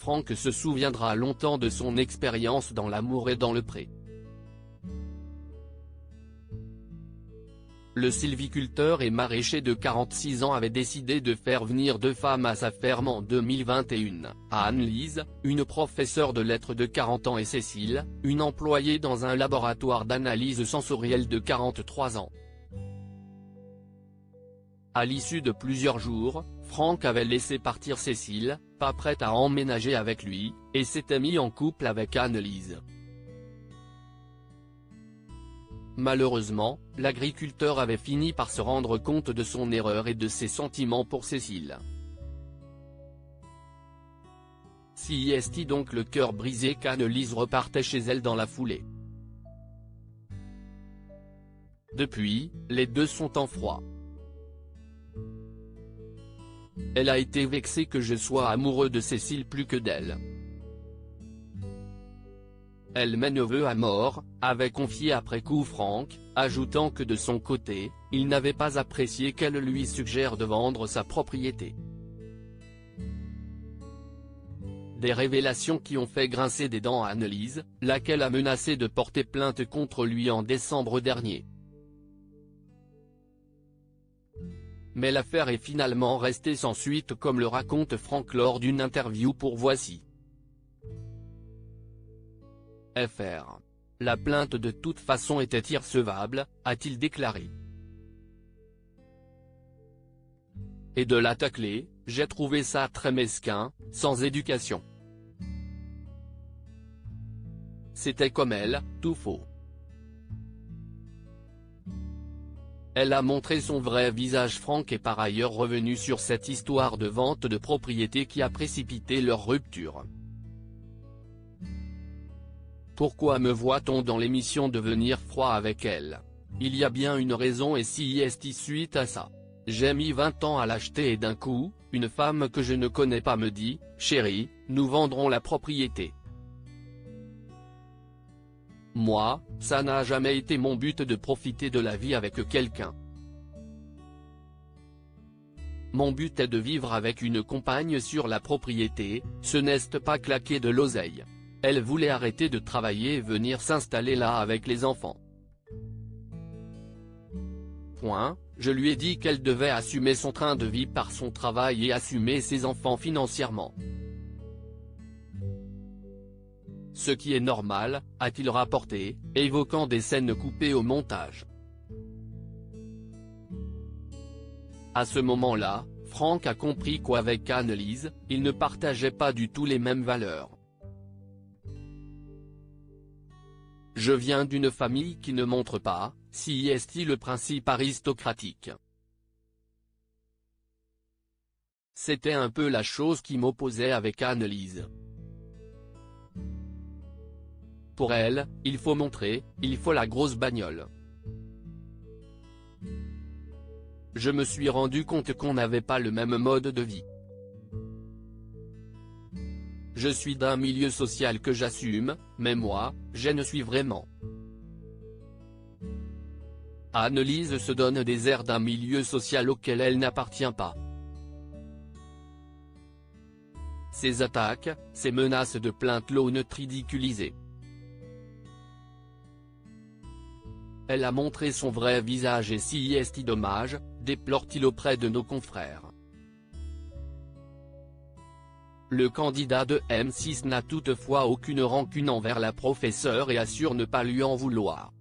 Franck se souviendra longtemps de son expérience dans l'amour et dans le pré. Le sylviculteur et maraîcher de 46 ans avait décidé de faire venir 2 femmes à sa ferme en 2021, Anne-Lise, une professeure de lettres de 40 ans et Cécile, une employée dans un laboratoire d'analyse sensorielle de 43 ans. À l'issue de plusieurs jours, Franck avait laissé partir Cécile, pas prête à emménager avec lui, et s'était mis en couple avec Anne-Lise. Malheureusement, l'agriculteur avait fini par se rendre compte de son erreur et de ses sentiments pour Cécile. Si est donc le cœur brisé qu'Anne-Lise repartait chez elle dans la foulée. Depuis, les deux sont en froid. Elle a été vexée que je sois amoureux de Cécile plus que d'elle. Elle m'en veut à mort, avait confié après coup Franck, ajoutant que de son côté, il n'avait pas apprécié qu'elle lui suggère de vendre sa propriété. Des révélations qui ont fait grincer des dents à Anne-Lise, laquelle a menacé de porter plainte contre lui en décembre dernier. Mais l'affaire est finalement restée sans suite comme le raconte Franck lors d'une interview pour Voici. Fr. La plainte de toute façon était irrecevable, a-t-il déclaré. Et de la tacler, j'ai trouvé ça très mesquin, sans éducation. C'était comme elle, tout faux. Elle a montré son vrai visage. Franck est par ailleurs revenu sur cette histoire de vente de propriété qui a précipité leur rupture. Pourquoi me voit-on dans l'émission devenir froid avec elle? Il y a bien une raison et si est suite à ça. J'ai mis 20 ans à l'acheter et d'un coup, une femme que je ne connais pas me dit, chérie, nous vendrons la propriété. Moi, ça n'a jamais été mon but de profiter de la vie avec quelqu'un. Mon but est de vivre avec une compagne sur la propriété, ce n'est pas claquer de l'oseille. Elle voulait arrêter de travailler et venir s'installer là avec les enfants. Point, je lui ai dit qu'elle devait assumer son train de vie par son travail et assumer ses enfants financièrement. Ce qui est normal, a-t-il rapporté, évoquant des scènes coupées au montage. À ce moment-là, Franck a compris qu'avec Anne-Lise, il ne partageait pas du tout les mêmes valeurs. Je viens d'une famille qui ne montre pas, si est le principe aristocratique. C'était un peu la chose qui m'opposait avec Anne-Lise. Pour elle, il faut montrer, il faut la grosse bagnole. Je me suis rendu compte qu'on n'avait pas le même mode de vie. Je suis d'un milieu social que j'assume, mais moi, je ne suis vraiment. Anne-Lise se donne des airs d'un milieu social auquel elle n'appartient pas. Ses attaques, ses menaces de plainte l'ont ridiculisée. Elle a montré son vrai visage et si est dommage, déplore-t-il auprès de nos confrères. Le candidat de M6 n'a toutefois aucune rancune envers la professeure et assure ne pas lui en vouloir.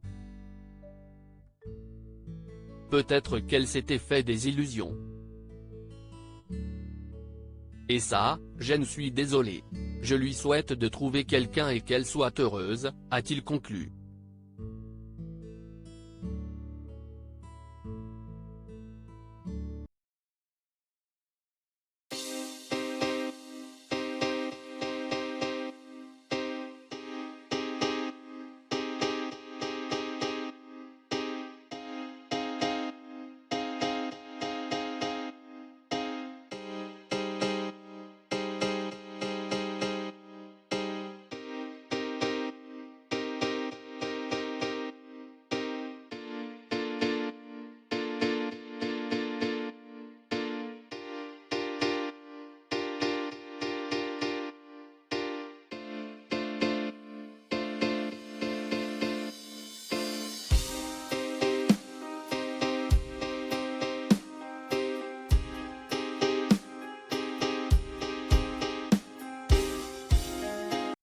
Peut-être qu'elle s'était fait des illusions. Et ça, je ne suis désolé. Je lui souhaite de trouver quelqu'un et qu'elle soit heureuse, a-t-il conclu.